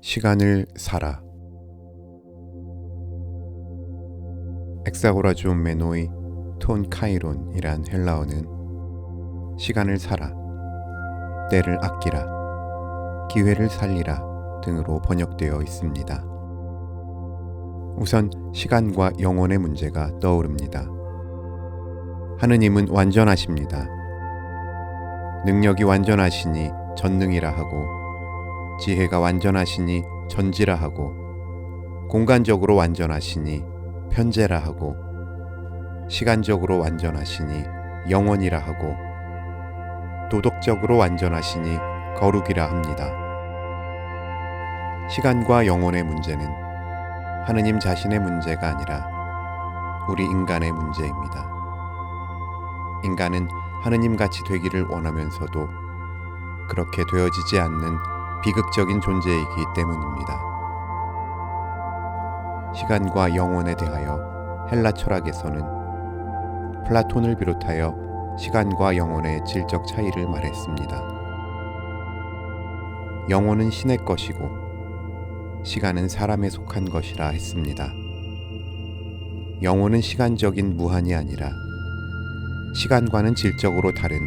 시간을 사라. 엑사고라 좀 메노이 톤 카이론이란 헬라어는 시간을 사라, 때를 아끼라, 기회를 살리라 등으로 번역되어 있습니다. 우선 시간과 영혼의 문제가 떠오릅니다. 하느님은 완전하십니다. 능력이 완전하시니 전능이라 하고, 지혜가 완전하시니 전지라 하고, 공간적으로 완전하시니 편재라 하고, 시간적으로 완전하시니 영원이라 하고, 도덕적으로 완전하시니 거룩이라 합니다. 시간과 영혼의 문제는 하느님 자신의 문제가 아니라 우리 인간의 문제입니다. 인간은 하느님같이 되기를 원하면서도 그렇게 되어지지 않는 비극적인 존재이기 때문입니다. 시간과 영혼에 대하여 헬라 철학에서는 플라톤을 비롯하여 시간과 영혼의 질적 차이를 말했습니다. 영혼은 신의 것이고 시간은 사람에 속한 것이라 했습니다. 영혼은 시간적인 무한이 아니라 시간과는 질적으로 다른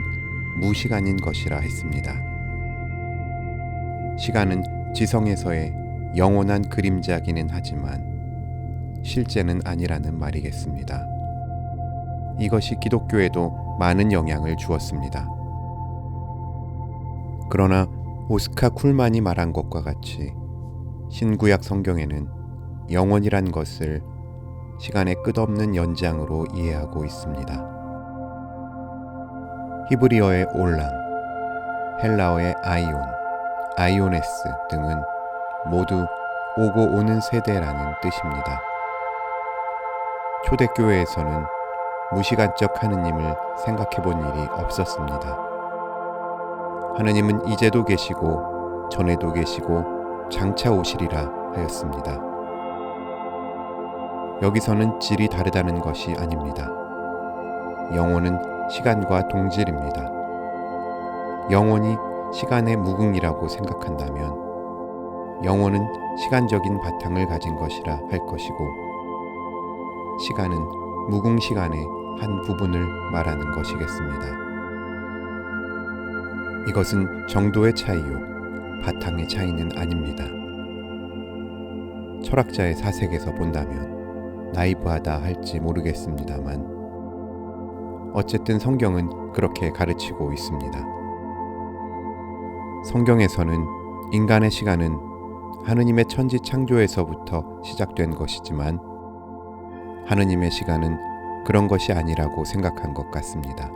무시간인 것이라 했습니다. 시간은 지성에서의 영원한 그림자기는 하지만 실제는 아니라는 말이겠습니다. 이것이 기독교에도 많은 영향을 주었습니다. 그러나 오스카 쿨만이 말한 것과 같이 신구약 성경에는 영원이란 것을 시간의 끝없는 연장으로 이해하고 있습니다. 히브리어의 올람, 헬라어의 아이온, 아이오네스 등은 모두 오고 오는 세대라는 뜻입니다. 초대교회에서는 무시간적 하느님을 생각해 본 일이 없었습니다. 하느님은 이제도 계시고 전에도 계시고 장차 오시리라 하였습니다. 여기서는 질이 다르다는 것이 아닙니다. 영혼은 시간과 동질입니다. 영혼이 시간의 무궁이라고 생각한다면 영혼은 시간적인 바탕을 가진 것이라 할 것이고, 시간은 무궁 시간의 한 부분을 말하는 것이겠습니다. 이것은 정도의 차이요, 바탕의 차이는 아닙니다. 철학자의 사색에서 본다면 나이브하다 할지 모르겠습니다만 어쨌든 성경은 그렇게 가르치고 있습니다. 성경에서는 인간의 시간은 하느님의 천지 창조에서부터 시작된 것이지만 하느님의 시간은 그런 것이 아니라고 생각한 것 같습니다.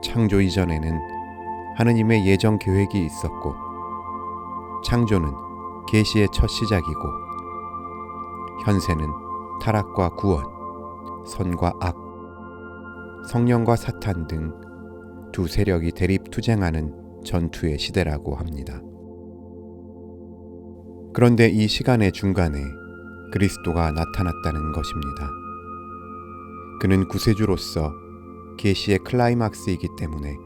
창조 이전에는 하느님의 예정 계획이 있었고, 창조는 계시의 첫 시작이고, 현세는 타락과 구원, 선과 악, 성령과 사탄 등 두 세력이 대립 투쟁하는 전투의 시대라고 합니다. 그런데 이 시간의 중간에 그리스도가 나타났다는 것입니다. 그는 구세주로서 계시의 클라이막스이기 때문에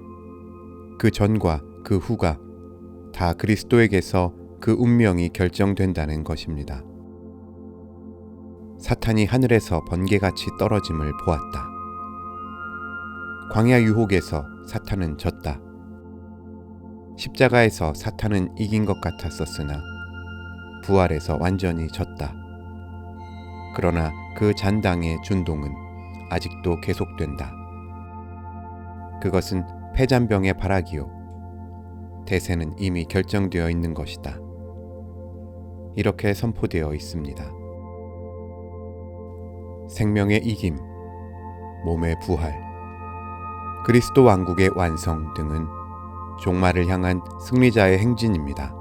그 전과 그 후가 다 그리스도에게서 그 운명이 결정된다는 것입니다. 사탄이 하늘에서 번개같이 떨어짐을 보았다. 광야 유혹에서 사탄은 졌다. 십자가에서 사탄은 이긴 것 같았었으나 부활에서 완전히 졌다. 그러나 그 잔당의 준동은 아직도 계속된다. 그것은 폐잔병의 발악이요, 대세는 이미 결정되어 있는 것이다. 이렇게 선포되어 있습니다. 생명의 이김, 몸의 부활, 그리스도 왕국의 완성 등은 종말을 향한 승리자의 행진입니다.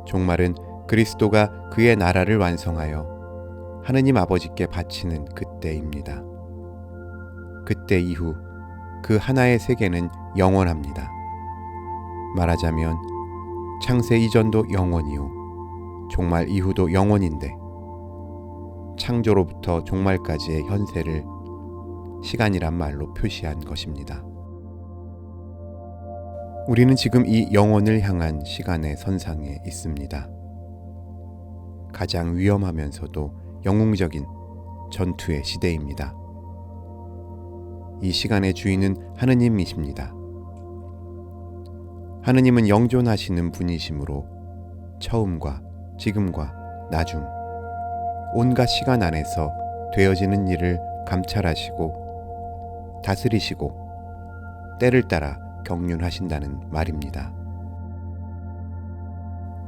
종말은 그리스도가 그의 나라를 완성하여 하느님 아버지께 바치는 그때입니다. 그때 이후 그 하나의 세계는 영원합니다. 말하자면 창세 이전도 영원이요, 종말 이후도 영원인데 창조로부터 종말까지의 현세를 시간이란 말로 표시한 것입니다. 우리는 지금 이 영혼을 향한 시간의 선상에 있습니다. 가장 위험하면서도 영웅적인 전투의 시대입니다. 이 시간의 주인은 하느님이십니다. 하느님은 영존하시는 분이시므로 처음과 지금과 나중 온갖 시간 안에서 되어지는 일을 감찰하시고 다스리시고 때를 따라 경륜하신다는 말입니다.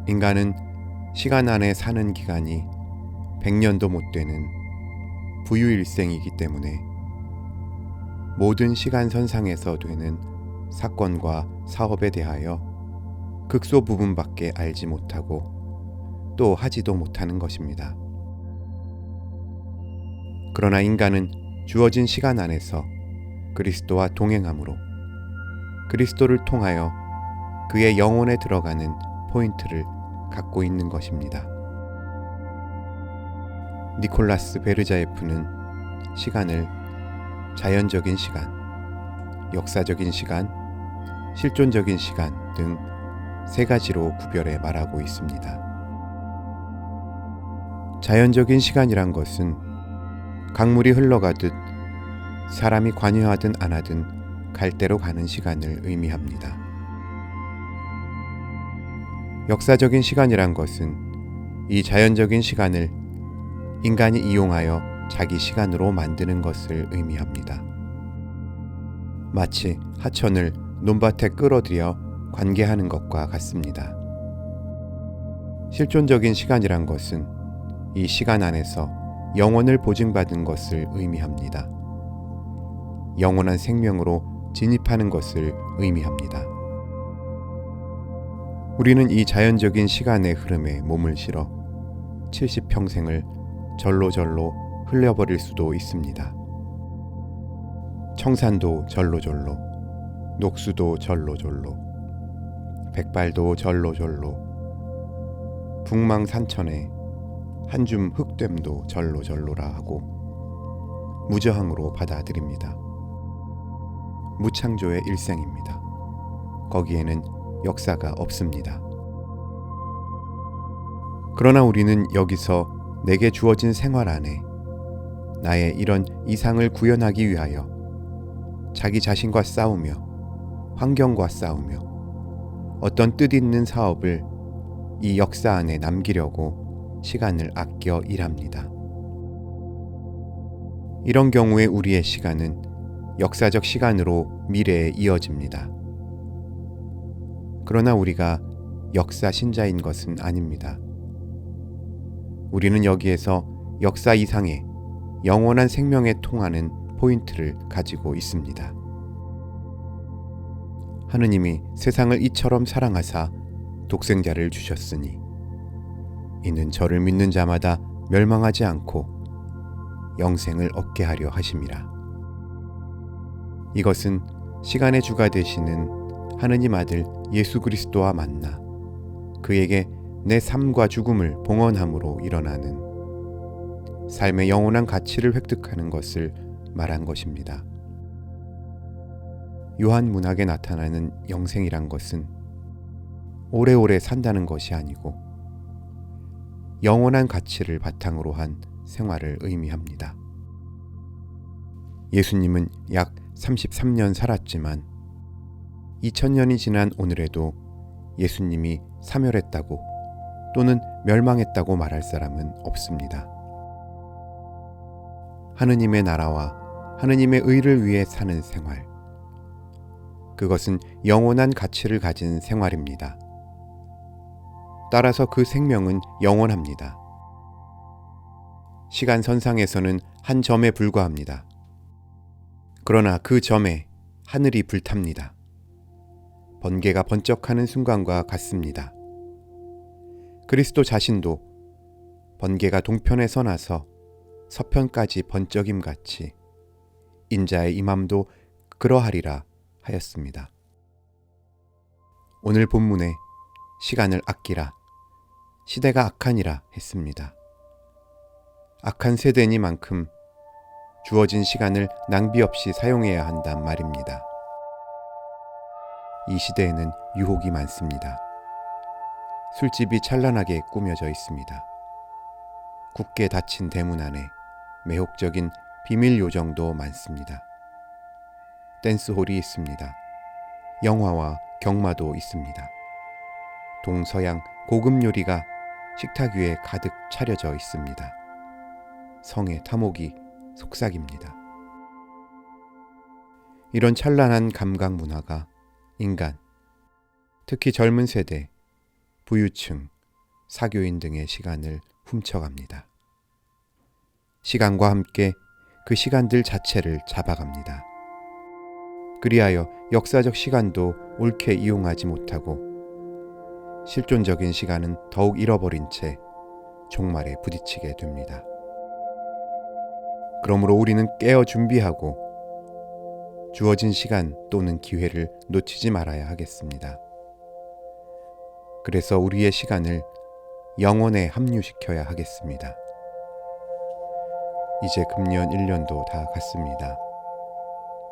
인간은 시간 안에 사는 기간이 100년도 못 되는 부유일생이기 때문에 모든 시간선상에서 되는 사건과 사업에 대하여 극소 부분밖에 알지 못하고 또 하지도 못하는 것입니다. 그러나 인간은 주어진 시간 안에서 그리스도와 동행함으로 그리스도를 통하여 그의 영혼에 들어가는 포인트를 갖고 있는 것입니다. 니콜라스 베르자예프는 시간을 자연적인 시간, 역사적인 시간, 실존적인 시간 등 세 가지로 구별해 말하고 있습니다. 자연적인 시간이란 것은 강물이 흘러가듯 사람이 관여하든 안 하든 갈 대로 가는 시간을 의미합니다. 역사적인 시간이란 것은 이 자연적인 시간을 인간이 이용하여 자기 시간으로 만드는 것을 의미합니다. 마치 하천을 논밭에 끌어들여 관계하는 것과 같습니다. 실존적인 시간이란 것은 이 시간 안에서 영혼을 보증받은 것을 의미합니다. 영원한 생명으로 진입하는 것을 의미합니다. 우리는 이 자연적인 시간의 흐름에 몸을 실어 70평생을 절로절로 흘려버릴 수도 있습니다. 청산도 절로절로, 녹수도 절로절로, 백발도 절로절로, 북망산천에 한 줌 흙됨도 절로절로라 하고 무저항으로 받아들입니다. 무창조의 일생입니다. 거기에는 역사가 없습니다. 그러나 우리는 여기서 내게 주어진 생활 안에 나의 이런 이상을 구현하기 위하여 자기 자신과 싸우며 환경과 싸우며 어떤 뜻있는 사업을 이 역사 안에 남기려고 시간을 아껴 일합니다. 이런 경우에 우리의 시간은 역사적 시간으로 미래에 이어집니다. 그러나 우리가 역사 신자인 것은 아닙니다. 우리는 여기에서 역사 이상의 영원한 생명에 통하는 포인트를 가지고 있습니다. 하느님이 세상을 이처럼 사랑하사 독생자를 주셨으니 이는 저를 믿는 자마다 멸망하지 않고 영생을 얻게 하려 하심이라. 이것은 시간의 주가 되시는 하느님 아들 예수 그리스도와 만나 그에게 내 삶과 죽음을 봉헌함으로 일어나는 삶의 영원한 가치를 획득하는 것을 말한 것입니다. 요한 문학에 나타나는 영생이란 것은 오래오래 산다는 것이 아니고 영원한 가치를 바탕으로 한 생활을 의미합니다. 예수님은 약 33년 살았지만 2000년이 지난 오늘에도 예수님이 사멸했다고 또는 멸망했다고 말할 사람은 없습니다. 하느님의 나라와 하느님의 의를 위해 사는 생활, 그것은 영원한 가치를 가진 생활입니다. 따라서 그 생명은 영원합니다. 시간선상에서는 한 점에 불과합니다. 그러나 그 점에 하늘이 불탑니다. 번개가 번쩍하는 순간과 같습니다. 그리스도 자신도 번개가 동편에서 나서 서편까지 번쩍임같이 인자의 임함도 그러하리라 하였습니다. 오늘 본문에 시간을 아끼라, 시대가 악하니라 했습니다. 악한 세대니만큼 주어진 시간을 낭비 없이 사용해야 한단 말입니다. 이 시대에는 유혹이 많습니다. 술집이 찬란하게 꾸며져 있습니다. 굳게 닫힌 대문 안에 매혹적인 비밀 요정도 많습니다. 댄스홀이 있습니다. 영화와 경마도 있습니다. 동서양 고급 요리가 식탁 위에 가득 차려져 있습니다. 성의 탐욕이 속삭입니다. 이런 찬란한 감각 문화가 인간, 특히 젊은 세대, 부유층, 사교인 등의 시간을 훔쳐갑니다. 시간과 함께 그 시간들 자체를 잡아갑니다. 그리하여 역사적 시간도 옳게 이용하지 못하고 실존적인 시간은 더욱 잃어버린 채 종말에 부딪히게 됩니다. 그러므로 우리는 깨어 준비하고 주어진 시간 또는 기회를 놓치지 말아야 하겠습니다. 그래서 우리의 시간을 영혼에 합류시켜야 하겠습니다. 이제 금년 1년도 다 갔습니다.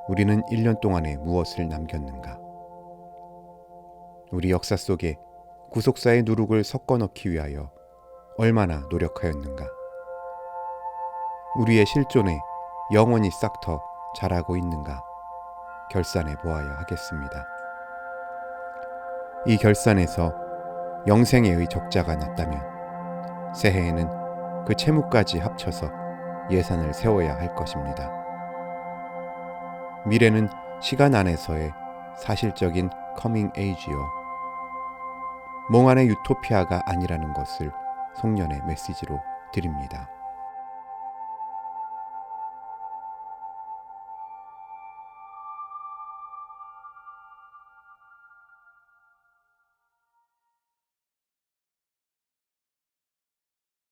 우리는 1년 동안에 무엇을 남겼는가? 우리 역사 속에 구속사의 누룩을 섞어 넣기 위하여 얼마나 노력하였는가? 우리의 실존에 영원히 싹터 자라고 있는가? 결산해 보아야 하겠습니다. 이 결산에서 영생의 적자가 났다면 새해에는 그 채무까지 합쳐서 예산을 세워야 할 것입니다. 미래는 시간 안에서의 사실적인 커밍 에이지요. 몽환의 유토피아가 아니라는 것을 송년의 메시지로 드립니다.